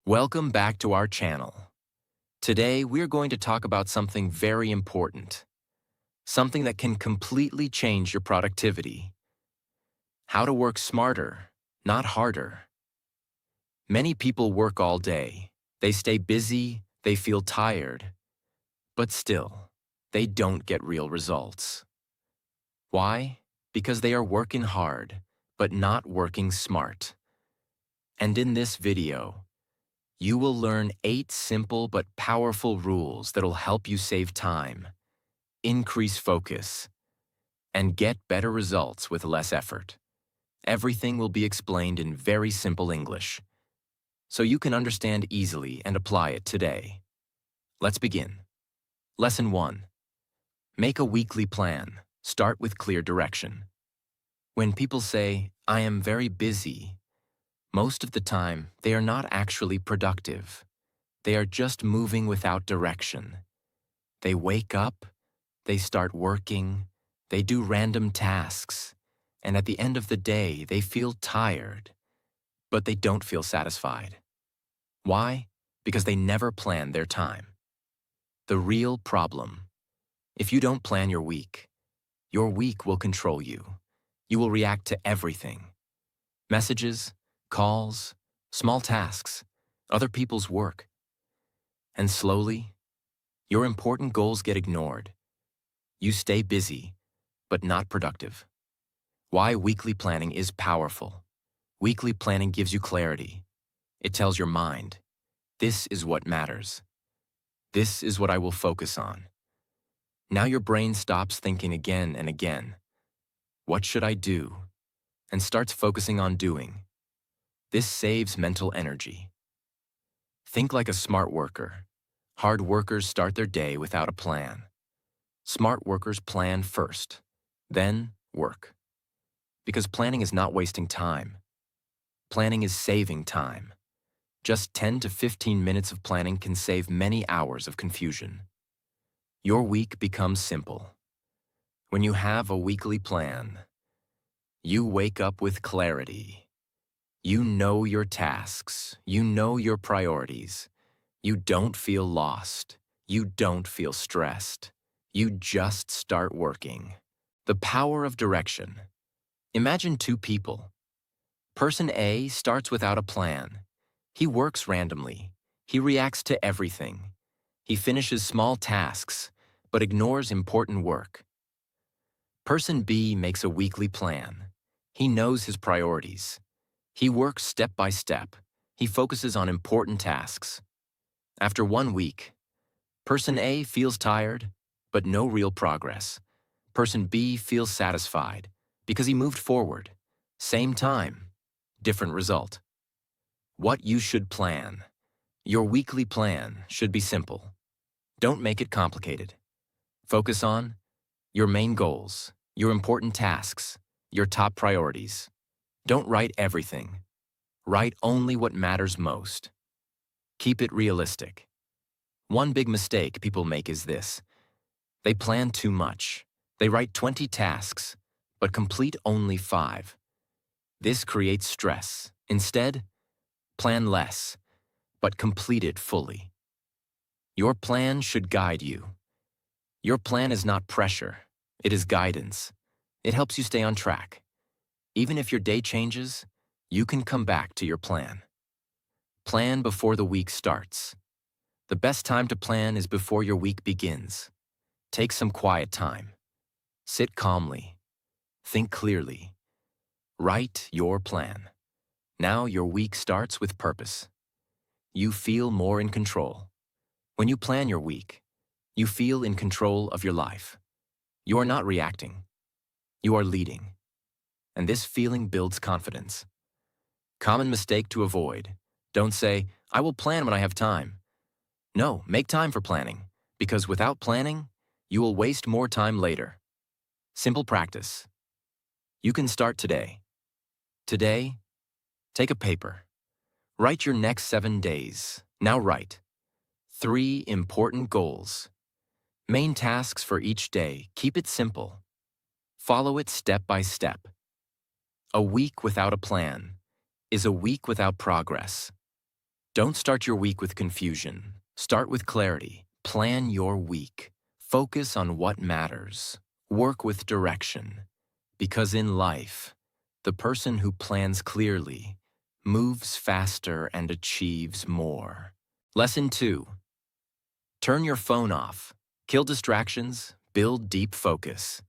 Welcome back to our channel. Today, we're going to talk about something very important, something that can completely change your productivity. How to work smarter, not harder. Many people work all day. They stay busy, they feel tired, but still, they don't get real results. Why? Because they are working hard, but not working smart. And in this video, you will learn 8 simple but powerful rules that'll help you save time, increase focus, and get better results with less effort. Everything will be explained in very simple English, so you can understand easily and apply it today. Let's begin. Lesson 1. Make a weekly plan. Start with clear direction. When people say, "I am very busy," most of the time, they are not actually productive. They are just moving without direction. They wake up, they start working, they do random tasks, and at the end of the day, they feel tired, but they don't feel satisfied. Why? Because they never plan their time. The real problem: if you don't plan your week will control you. You will react to everything: messages, calls, small tasks, other people's work. And slowly, your important goals get ignored. You stay busy, but not productive. Why weekly planning is powerful. Weekly planning gives you clarity. It tells your mind, this is what matters. This is what I will focus on. Now your brain stops thinking again and again, what should I do? And starts focusing on doing. This saves mental energy. Think like a smart worker. Hard workers start their day without a plan. Smart workers plan first, then work. Because planning is not wasting time. Planning is saving time. Just 10 to 15 minutes of planning can save many hours of confusion. Your week becomes simple. When you have a weekly plan, you wake up with clarity. You know your tasks. You know your priorities. You don't feel lost. You don't feel stressed. You just start working. The power of direction. Imagine 2 people. Person A starts without a plan. He works randomly. He reacts to everything. He finishes small tasks, but ignores important work. Person B makes a weekly plan. He knows his priorities. He works step by step. He focuses on important tasks. After 1 week, Person A feels tired, but no real progress. Person B feels satisfied because he moved forward. Same time, different result. What you should plan. Your weekly plan should be simple. Don't make it complicated. Focus on your main goals, your important tasks, your top priorities. Don't write everything. Write only what matters most. Keep it realistic. One big mistake people make is this: they plan too much. They write 20 tasks, but complete only 5. This creates stress. Instead, plan less, but complete it fully. Your plan should guide you. Your plan is not pressure. It is guidance. It helps you stay on track. Even if your day changes, you can come back to your plan. Plan before the week starts. The best time to plan is before your week begins. Take some quiet time. Sit calmly. Think clearly. Write your plan. Now your week starts with purpose. You feel more in control. When you plan your week, you feel in control of your life. You are not reacting. You are leading. And this feeling builds confidence. Common mistake to avoid. Don't say, "I will plan when I have time." No, make time for planning, because without planning, you will waste more time later. Simple practice. You can start today. Today, take a paper. Write your next 7 days. Now write 3 important goals. Main tasks for each day. Keep it simple. Follow it step by step. A week without a plan is a week without progress. Don't start your week with confusion. Start with clarity. Plan your week. Focus on what matters. Work with direction. Because in life, the person who plans clearly moves faster and achieves more. Lesson 2. Turn your phone off. Kill distractions. Build deep focus.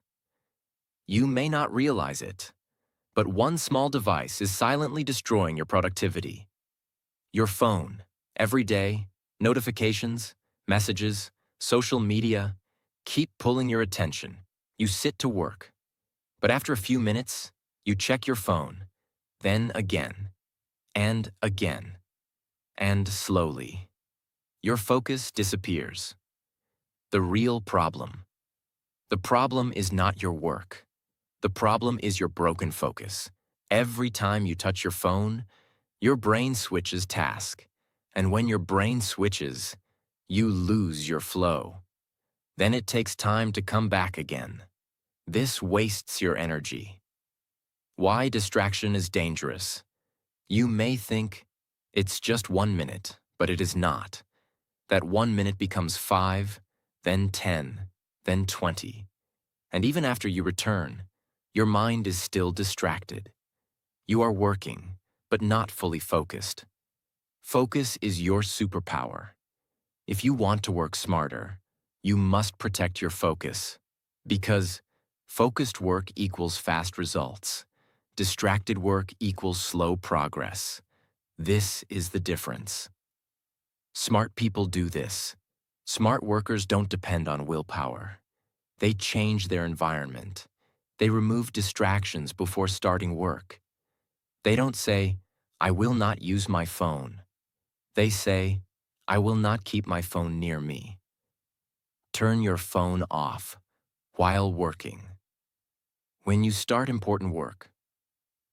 You may not realize it, but one small device is silently destroying your productivity. Your phone. Every day, notifications, messages, social media, keep pulling your attention. You sit to work, but after a few minutes, you check your phone, then again, and again, and slowly. Your focus disappears. The real problem. The problem is not your work. The problem is your broken focus. Every time you touch your phone, your brain switches task. And when your brain switches, you lose your flow. Then it takes time to come back again. This wastes your energy. Why distraction is dangerous? You may think it's just 1 minute, but it is not. That 1 minute becomes 5, then 10, then 20. And even after you return, your mind is still distracted. You are working, but not fully focused. Focus is your superpower. If you want to work smarter, you must protect your focus. Because focused work equals fast results. Distracted work equals slow progress. This is the difference. Smart people do this. Smart workers don't depend on willpower. They change their environment. They remove distractions before starting work. They don't say, "I will not use my phone." They say, "I will not keep my phone near me." Turn your phone off while working. When you start important work,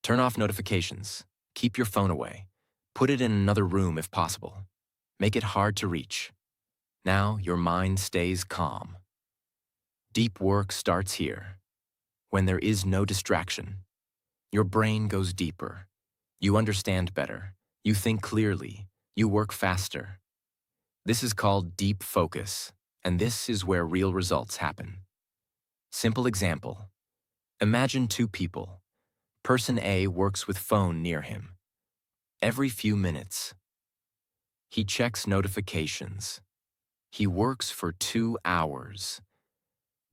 turn off notifications. Keep your phone away. Put it in another room if possible. Make it hard to reach. Now your mind stays calm. Deep work starts here. When there is no distraction, your brain goes deeper. You understand better. You think clearly. You work faster. This is called deep focus, and this is where real results happen. Simple example. Imagine 2 people. Person A works with phone near him. Every few minutes, he checks notifications. He works for 2 hours.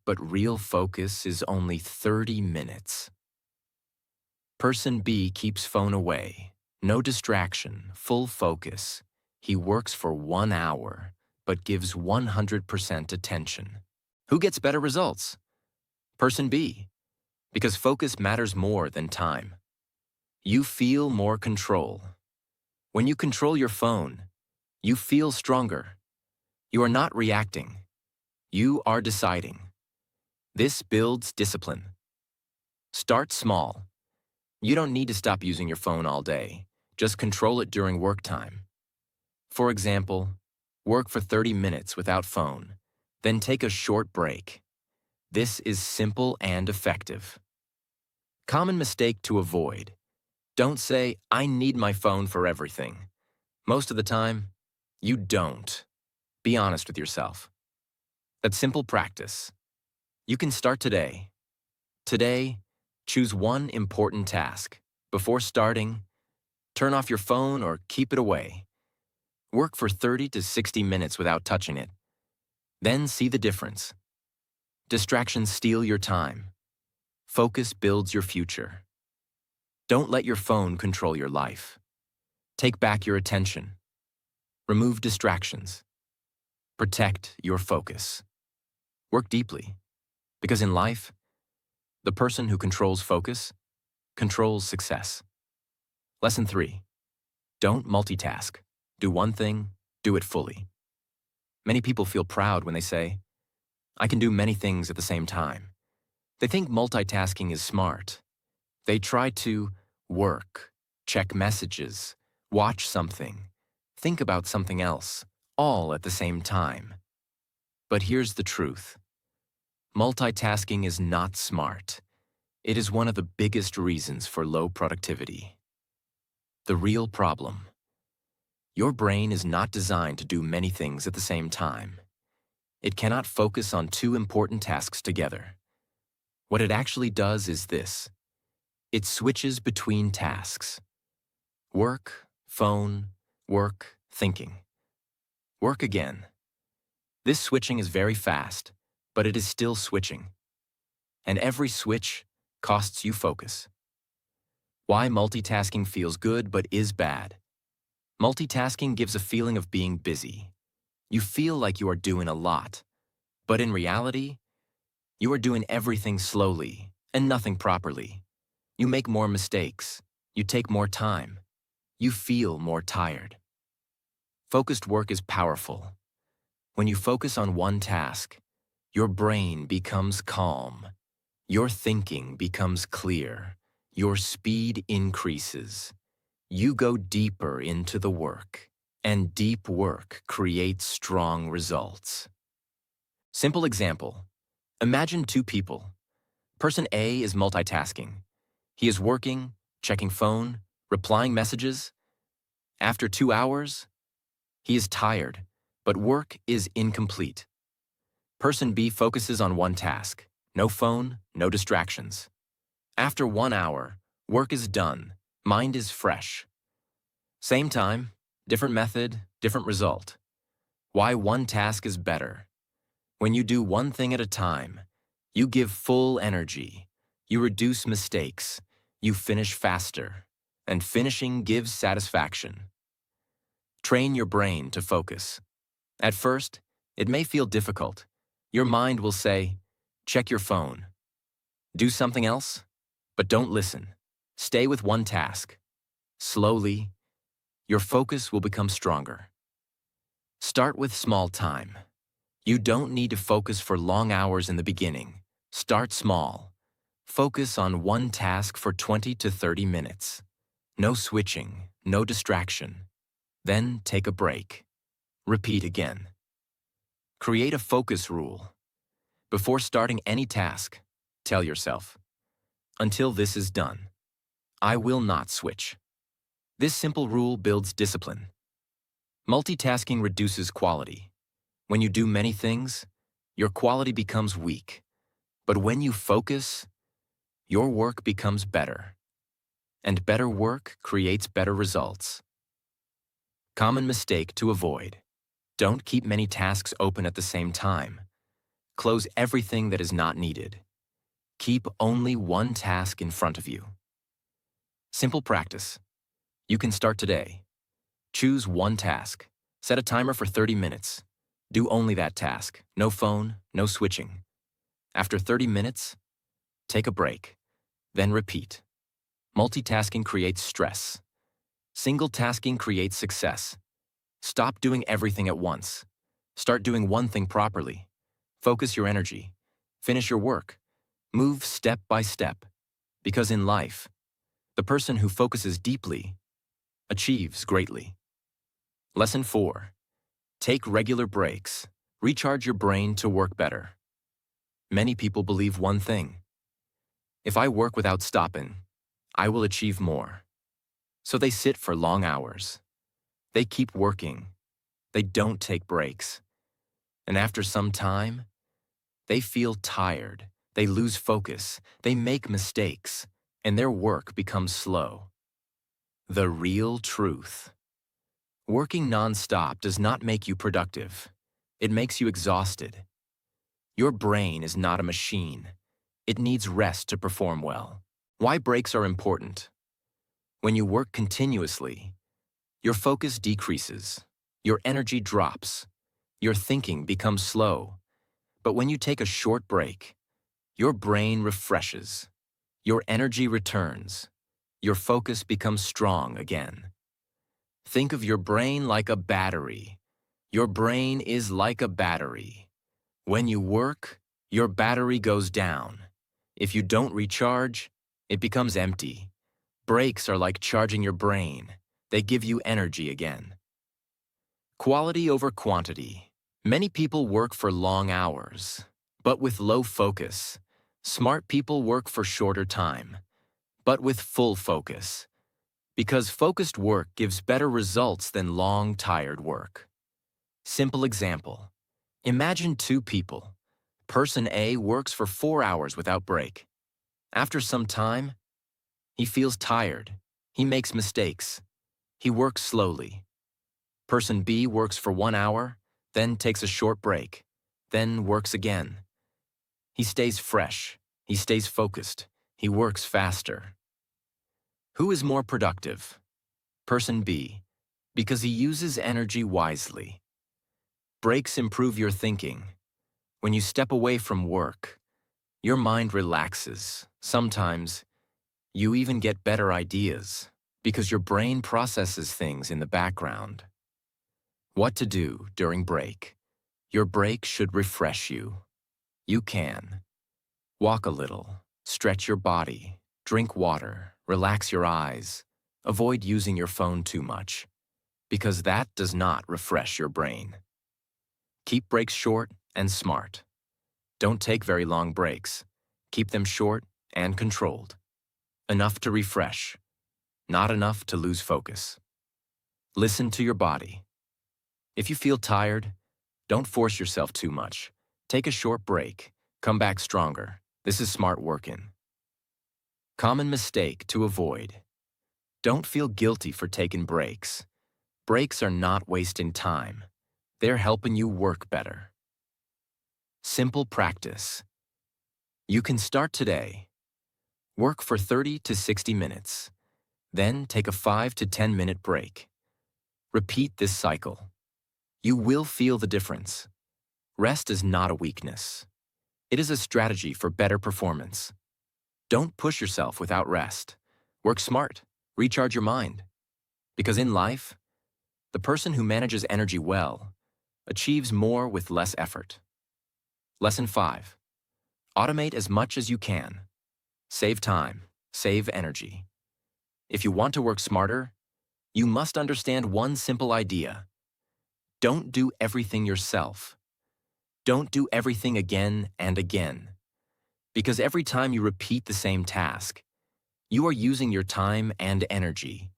But real focus is only 30 minutes. Person B keeps phone away. No distraction, full focus. He works for 1 hour, but gives 100% attention. Who gets better results? Person B, because focus matters more than time. You feel more control. When you control your phone, you feel stronger. You are not reacting. You are deciding. This builds discipline. Start small. You don't need to stop using your phone all day. Just control it during work time. For example, work for 30 minutes without phone, then take a short break. This is simple and effective. Common mistake to avoid. Don't say, "I need my phone for everything." Most of the time, you don't. Be honest with yourself. That simple practice. You can start today. Today, choose one important task. Before starting, turn off your phone or keep it away. Work for 30 to 60 minutes without touching it. Then see the difference. Distractions steal your time. Focus builds your future. Don't let your phone control your life. Take back your attention. Remove distractions. Protect your focus. Work deeply, because in life, the person who controls focus controls success. Lesson 3. Don't multitask. Do one thing, do it fully. Many people feel proud when they say, "I can do many things at the same time." They think multitasking is smart. They try to work, check messages, watch something, think about something else, all at the same time. But here's the truth. Multitasking is not smart. It is one of the biggest reasons for low productivity. The real problem. Your brain is not designed to do many things at the same time. It cannot focus on two important tasks together. What it actually does is this. It switches between tasks. Work, phone, work, thinking. Work again. This switching is very fast, but it is still switching. And every switch costs you focus. Why multitasking feels good but is bad. Multitasking gives a feeling of being busy. You feel like you are doing a lot, but in reality, you are doing everything slowly and nothing properly. You make more mistakes. You take more time. You feel more tired. Focused work is powerful. When you focus on one task, your brain becomes calm. Your thinking becomes clear. Your speed increases. You go deeper into the work, and deep work creates strong results. Simple example. Imagine two people. Person A is multitasking. He is working, checking phone, replying messages. After 2 hours, he is tired, but work is incomplete. Person B focuses on one task. No phone, no distractions. After 1 hour, work is done. Mind is fresh. Same time, different method, different result. Why one task is better. When you do one thing at a time, you give full energy. You reduce mistakes. You finish faster. And finishing gives satisfaction. Train your brain to focus. At first, it may feel difficult. Your mind will say, check your phone. Do something else, but don't listen. Stay with one task. Slowly, your focus will become stronger. Start with small time. You don't need to focus for long hours in the beginning. Start small. Focus on one task for 20 to 30 minutes. No switching, no distraction. Then take a break. Repeat again. Create a focus rule. Before starting any task, tell yourself, until this is done, I will not switch. This simple rule builds discipline. Multitasking reduces quality. When you do many things, your quality becomes weak. But when you focus, your work becomes better. And better work creates better results. Common mistake to avoid. Don't keep many tasks open at the same time. Close everything that is not needed. Keep only one task in front of you. Simple practice. You can start today. Choose one task. Set a timer for 30 minutes. Do only that task. No phone, no switching. After 30 minutes, take a break. Then repeat. Multitasking creates stress. Single tasking creates success. Stop doing everything at once. Start doing one thing properly. Focus your energy. Finish your work. Move step by step. Because in life, the person who focuses deeply achieves greatly. Lesson 4. Take regular breaks. Recharge your brain to work better. Many people believe one thing. If I work without stopping, I will achieve more. So they sit for long hours. They keep working. They don't take breaks. And after some time, they feel tired. They lose focus. They make mistakes. And their work becomes slow. The real truth. Working non-stop does not make you productive. It makes you exhausted. Your brain is not a machine. It needs rest to perform well. Why breaks are important? When you work continuously, your focus decreases. Your energy drops. Your thinking becomes slow. But when you take a short break, your brain refreshes. Your energy returns. Your focus becomes strong again. Think of your brain like a battery. Your brain is like a battery. When you work, your battery goes down. If you don't recharge, it becomes empty. Breaks are like charging your brain. They give you energy again. Quality over quantity. Many people work for long hours, but with low focus. Smart people work for shorter time, but with full focus. Because focused work gives better results than long, tired work. Simple example. Imagine two people. Person A works for 4 hours without break. After some time, he feels tired. He makes mistakes. He works slowly. Person B works for 1 hour, then takes a short break, then works again. He stays fresh. He stays focused. He works faster. Who is more productive? Person B, because he uses energy wisely. Breaks improve your thinking. When you step away from work, your mind relaxes. Sometimes, you even get better ideas because your brain processes things in the background. What to do during break? Your break should refresh you. You can walk a little, stretch your body, drink water, relax your eyes, avoid using your phone too much, because that does not refresh your brain. Keep breaks short and smart. Don't take very long breaks. Keep them short and controlled. Enough to refresh, not enough to lose focus. Listen to your body. If you feel tired, don't force yourself too much. Take a short break. Come back stronger. This is smart working. Common mistake to avoid. Don't feel guilty for taking breaks. Breaks are not wasting time. They're helping you work better. Simple practice. You can start today. Work for 30 to 60 minutes. Then take a 5 to 10 minute break. Repeat this cycle. You will feel the difference. Rest is not a weakness. It is a strategy for better performance. Don't push yourself without rest. Work smart. Recharge your mind. Because in life, the person who manages energy well achieves more with less effort. Lesson 5. Automate as much as you can. Save time. Save energy. If you want to work smarter, you must understand one simple idea. Don't do everything yourself. Don't do everything again and again. Because every time you repeat the same task, you are using your time and energy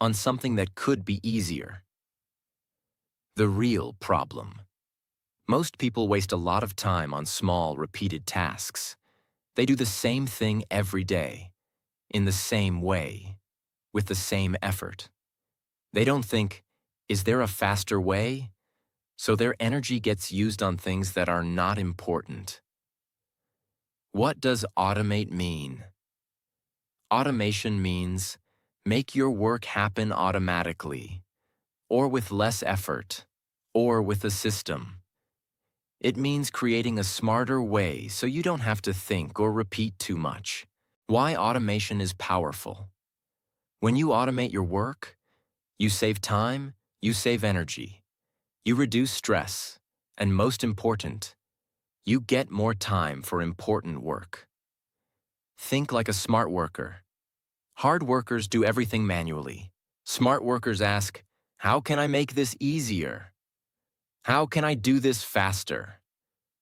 on something that could be easier. The real problem. Most people waste a lot of time on small, repeated tasks. They do the same thing every day, in the same way, with the same effort. They don't think, is there a faster way? So their energy gets used on things that are not important. What does automate mean? Automation means make your work happen automatically, or with less effort, or with a system. It means creating a smarter way so you don't have to think or repeat too much. Why automation is powerful. When you automate your work, you save time, you save energy, you reduce stress, and most important, you get more time for important work. Think like a smart worker. Hard workers do everything manually. Smart workers ask, how can I make this easier? How can I do this faster?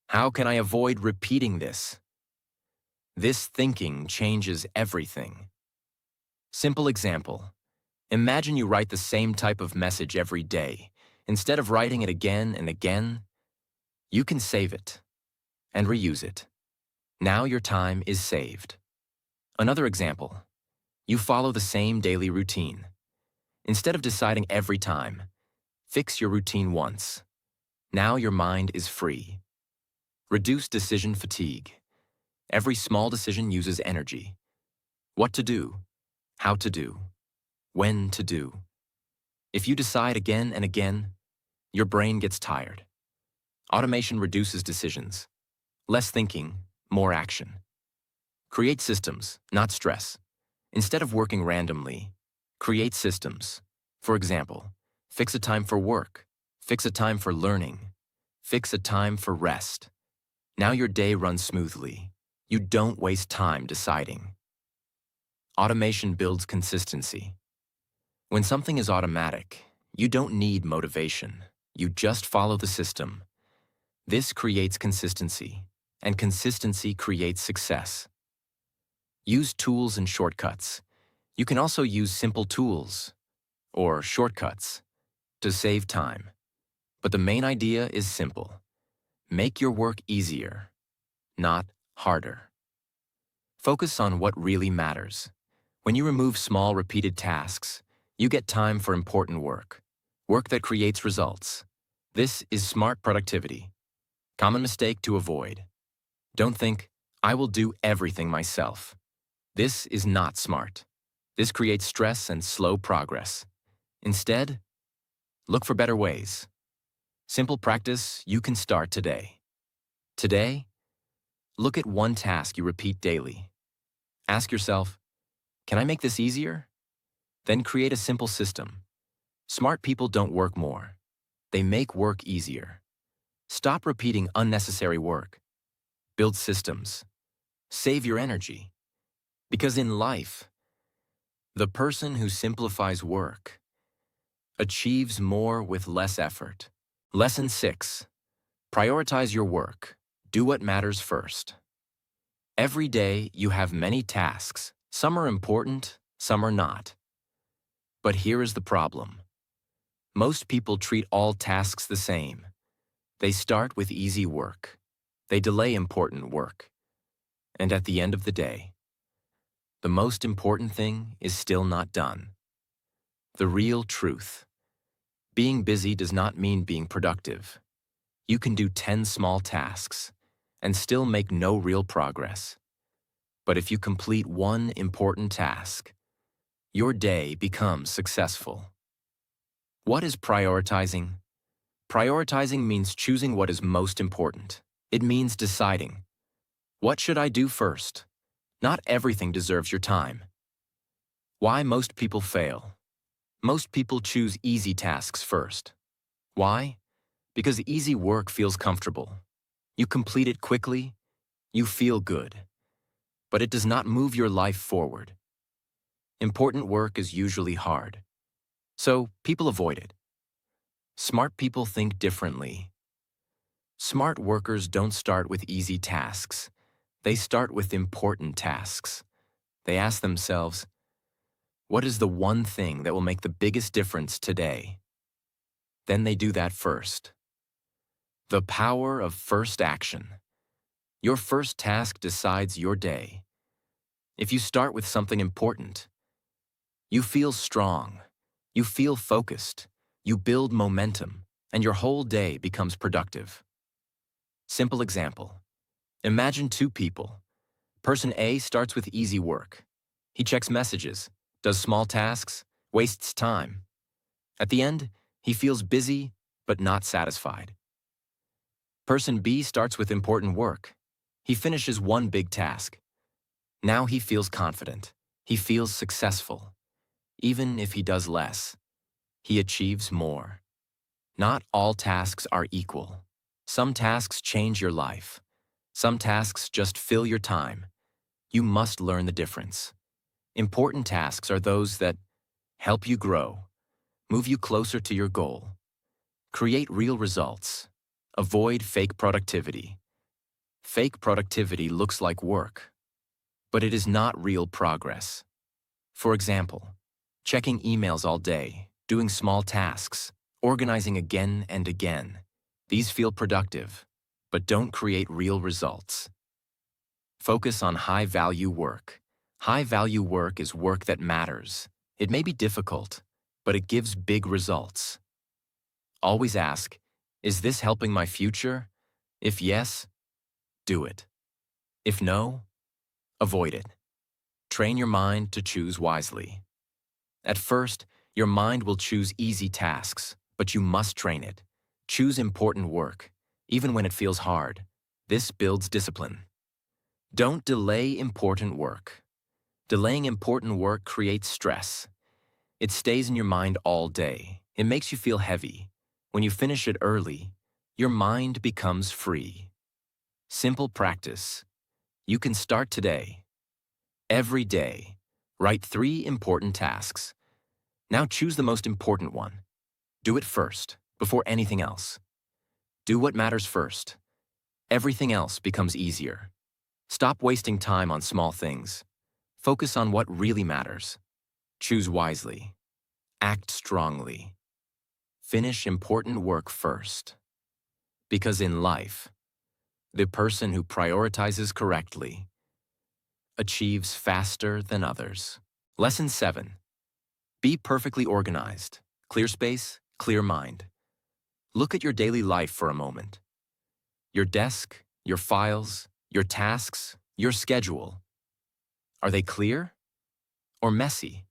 How can I avoid repeating this? This thinking changes everything. Simple example. Imagine you write the same type of message every day. Instead of writing it again and again, you can save it and reuse it. Now your time is saved. Another example. You follow the same daily routine. Instead of deciding every time, fix your routine once. Now your mind is free. Reduce decision fatigue. Every small decision uses energy. What to do, how to do, when to do. If you decide again and again, your brain gets tired. Automation reduces decisions. Less thinking, more action. Create systems, not stress. Instead of working randomly, create systems. For example, fix a time for work, fix a time for learning, fix a time for rest. Now your day runs smoothly. You don't waste time deciding. Automation builds consistency. When something is automatic, you don't need motivation. You just follow the system. This creates consistency, and consistency creates success. Use tools and shortcuts. You can also use simple tools or shortcuts to save time. But the main idea is simple. Make your work easier, not harder. Focus on what really matters. When you remove small, repeated tasks, you get time for important work, work that creates results. This is smart productivity. Common mistake to avoid. Don't think, I will do everything myself. This is not smart. This creates stress and slow progress. Instead, look for better ways. Simple practice you can start today. Today, look at one task you repeat daily. Ask yourself, can I make this easier? Then create a simple system. Smart people don't work more. They make work easier. Stop repeating unnecessary work. Build systems. Save your energy. Because in life, the person who simplifies work achieves more with less effort. Lesson 6. Prioritize your work. Do what matters first. Every day you have many tasks. Some are important, some are not. But here is the problem. Most people treat all tasks the same. They start with easy work. They delay important work. And at the end of the day, the most important thing is still not done. The real truth. Being busy does not mean being productive. You can do 10 small tasks and still make no real progress. But if you complete one important task, your day becomes successful. What is prioritizing? Prioritizing means choosing what is most important. It means deciding, what should I do first? Not everything deserves your time. Why most people fail? Most people choose easy tasks first. Why? Because easy work feels comfortable. You complete it quickly, you feel good. But it does not move your life forward. Important work is usually hard. So people avoid it. Smart people think differently. Smart workers don't start with easy tasks. They start with important tasks. They ask themselves, what is the one thing that will make the biggest difference today? Then they do that first. The power of first action. Your first task decides your day. If you start with something important, you feel strong, you feel focused, you build momentum, and your whole day becomes productive. Simple example. Imagine two people. Person A starts with easy work. He checks messages, does small tasks, wastes time. At the end, he feels busy but not satisfied. Person B starts with important work. He finishes one big task. Now he feels confident. He feels successful. Even if he does less, he achieves more. Not all tasks are equal. Some tasks change your life. Some tasks just fill your time. You must learn the difference. Important tasks are those that help you grow, move you closer to your goal, create real results. Avoid fake productivity. Fake productivity looks like work, but it is not real progress. For example, checking emails all day, doing small tasks, organizing again and again. These feel productive, but don't create real results. Focus on high-value work. High-value work is work that matters. It may be difficult, but it gives big results. Always ask, is this helping my future? If yes, do it. If no, avoid it. Train your mind to choose wisely. At first, your mind will choose easy tasks, but you must train it. Choose important work, even when it feels hard. This builds discipline. Don't delay important work. Delaying important work creates stress. It stays in your mind all day. It makes you feel heavy. When you finish it early, your mind becomes free. Simple practice. You can start today. Every day, write 3 important tasks. Now choose the most important one. Do it first, before anything else. Do what matters first. Everything else becomes easier. Stop wasting time on small things. Focus on what really matters. Choose wisely. Act strongly. Finish important work first. Because in life, the person who prioritizes correctly achieves faster than others. Lesson 7. Be perfectly organized. Clear space, clear mind. Look at your daily life for a moment. Your desk, your files, your tasks, your schedule. Are they clear or messy?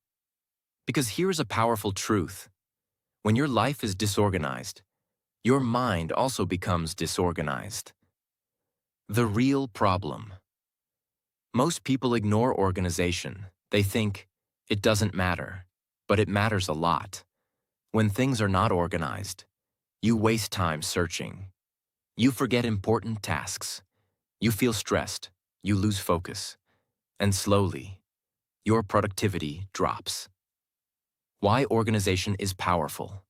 Because here's a powerful truth. When your life is disorganized, your mind also becomes disorganized. The real problem. Most people ignore organization. They think it doesn't matter, but it matters a lot. When things are not organized, you waste time searching. You forget important tasks. You feel stressed. You lose focus. And slowly, your productivity drops. Why organization is powerful.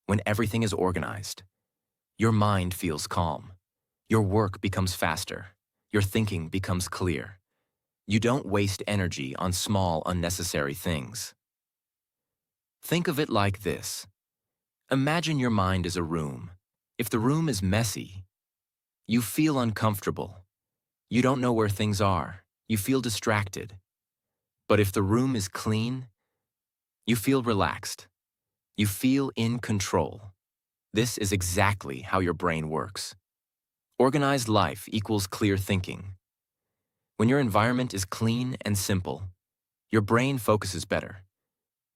When everything is organized, your mind feels calm. Your work becomes faster. Your thinking becomes clear. You don't waste energy on small, unnecessary things. Think of it like this. Imagine your mind is a room. If the room is messy, you feel uncomfortable. You don't know where things are. You feel distracted. But if the room is clean, you feel relaxed. You feel in control. This is exactly how your brain works. Organized life equals clear thinking. When your environment is clean and simple, your brain focuses better.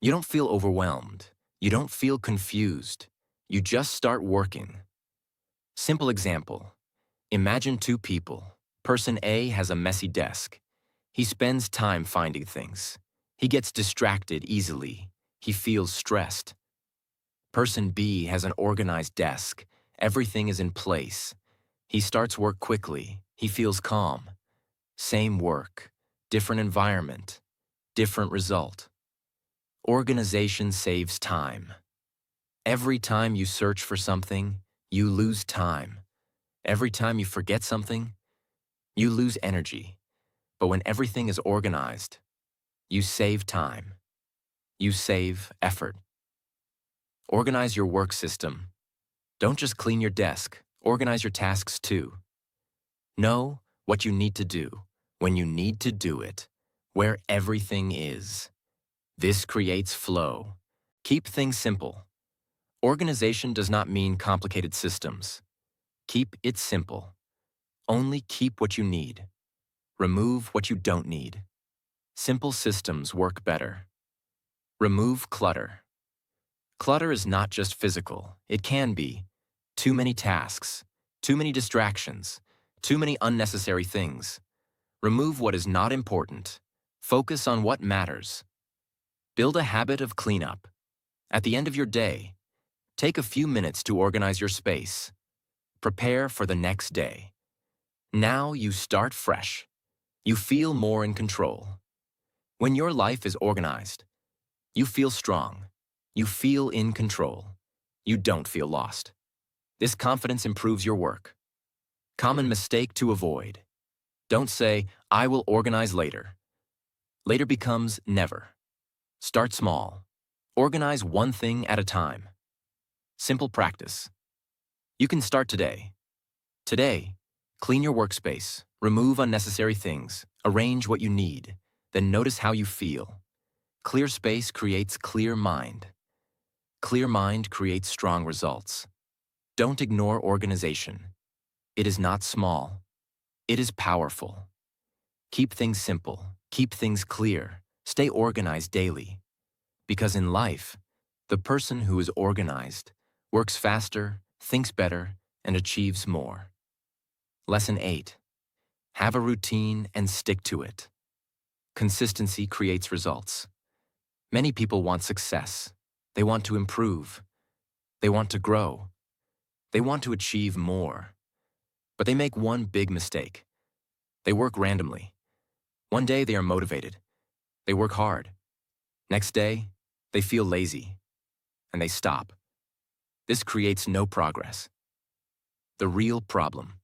You don't feel overwhelmed. You don't feel confused. You just start working. Simple example. Imagine two people. Person A has a messy desk. He spends time finding things. He gets distracted easily. He feels stressed. Person B has an organized desk. Everything is in place. He starts work quickly. He feels calm. Same work, different environment, different result. Organization saves time. Every time you search for something, you lose time. Every time you forget something, you lose energy. But when everything is organized, you save time. You save effort. Organize your work system. Don't just clean your desk, organize your tasks too. Know what you need to do, when you need to do it, where everything is. This creates flow. Keep things simple. Organization does not mean complicated systems. Keep it simple. Only keep what you need. Remove what you don't need. Simple systems work better. Remove clutter. Clutter is not just physical. It can be too many tasks, too many distractions, too many unnecessary things. Remove what is not important. Focus on what matters. Build a habit of cleanup. At the end of your day, take a few minutes to organize your space. Prepare for the next day. Now you start fresh. You feel more in control. When your life is organized, you feel strong. You feel in control. You don't feel lost. This confidence improves your work. Common mistake to avoid. Don't say, I will organize later. Later becomes never. Start small. Organize one thing at a time. Simple practice. You can start today. Today, clean your workspace, remove unnecessary things, arrange what you need, then notice how you feel. Clear space creates clear mind. Clear mind creates strong results. Don't ignore organization. It is not small. It is powerful. Keep things simple. Keep things clear. Stay organized daily. Because in life, the person who is organized works faster, thinks better, and achieves more. Lesson 8. Have a routine and stick to it. Consistency creates results. Many people want success. They want to improve. They want to grow. They want to achieve more. But they make one big mistake. They work randomly. One day they are motivated. They work hard. Next day, they feel lazy. And they stop. This creates no progress. The real problem.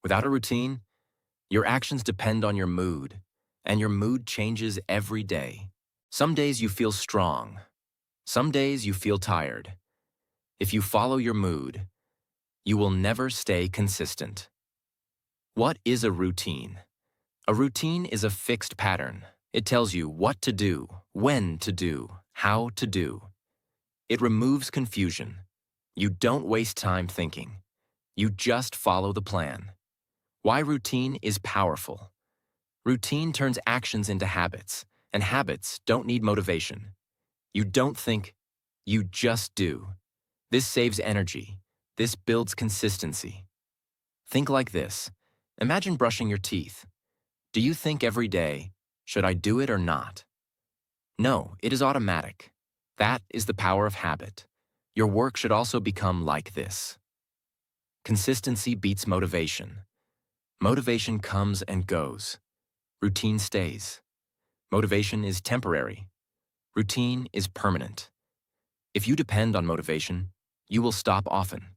Without a routine, your actions depend on your mood, and your mood changes every day. Some days you feel strong. Some days you feel tired. If you follow your mood, you will never stay consistent. What is a routine? A routine is a fixed pattern. It tells you what to do, when to do, how to do. It removes confusion. You don't waste time thinking. You just follow the plan. Why routine is powerful. Routine turns actions into habits, and habits don't need motivation. You don't think, you just do. This saves energy. This builds consistency. Think like this. Imagine brushing your teeth. Do you think every day, should I do it or not? No, it is automatic. That is the power of habit. Your work should also become like this. Consistency beats motivation. Motivation comes and goes. Routine stays. Motivation is temporary. Routine is permanent. If you depend on motivation, you will stop often.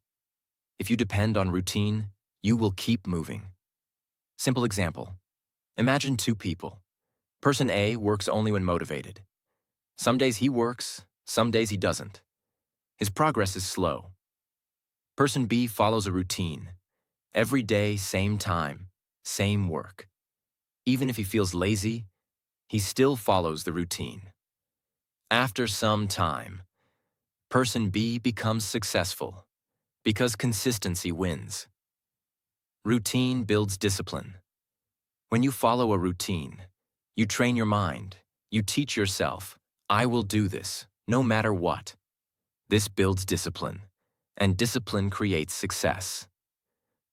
If you depend on routine, you will keep moving. Simple example. Imagine two people. Person A works only when motivated. Some days he works, some days he doesn't. His progress is slow. Person B follows a routine. Every day, same time, same work. Even if he feels lazy, he still follows the routine. After some time, Person B becomes successful because consistency wins. Routine builds discipline. When you follow a routine, you train your mind. You teach yourself, I will do this, no matter what. This builds discipline, and discipline creates success.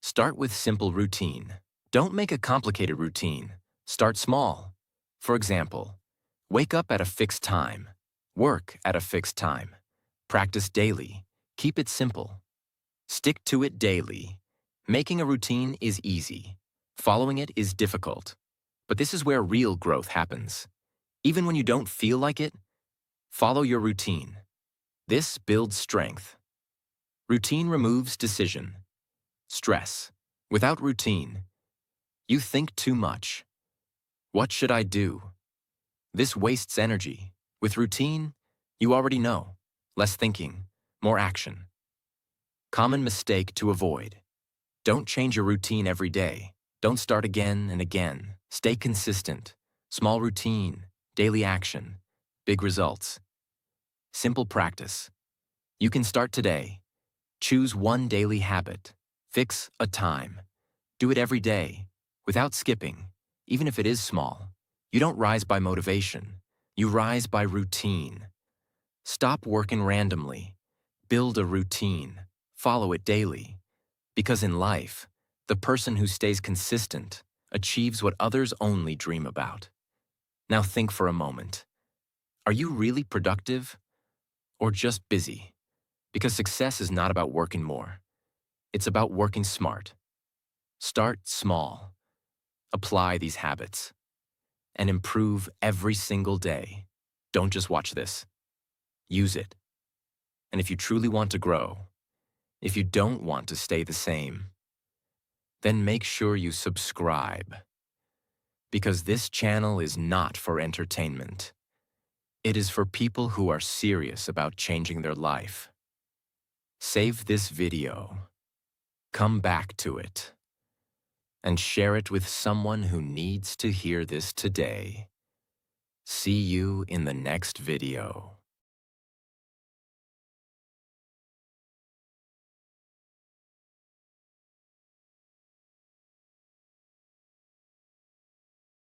Start with simple routine. Don't make a complicated routine. Start small. For example, wake up at a fixed time. Work at a fixed time. Practice daily. Keep it simple. Stick to it daily. Making a routine is easy. Following it is difficult. But this is where real growth happens. Even when you don't feel like it, follow your routine. This builds strength. Routine removes decision. Stress. Without routine, you think too much. What should I do? This wastes energy. With routine, you already know. Less thinking, more action. Common mistake to avoid. Don't change your routine every day. Don't start again and again. Stay consistent. Small routine, daily action, big results. Simple practice. You can start today. Choose one daily habit. Fix a time. Do it every day, without skipping, even if it is small. You don't rise by motivation. You rise by routine. Stop working randomly. Build a routine. Follow it daily. Because in life, the person who stays consistent achieves what others only dream about. Now think for a moment. Are you really productive or just busy? Because success is not about working more. It's about working smart. Start small. Apply these habits. And improve every single day. Don't just watch this. Use it. And if you truly want to grow, if you don't want to stay the same, then make sure you subscribe. Because this channel is not for entertainment. It is for people who are serious about changing their life. Save this video. Come back to it. And share it with someone who needs to hear this today. See you in the next video.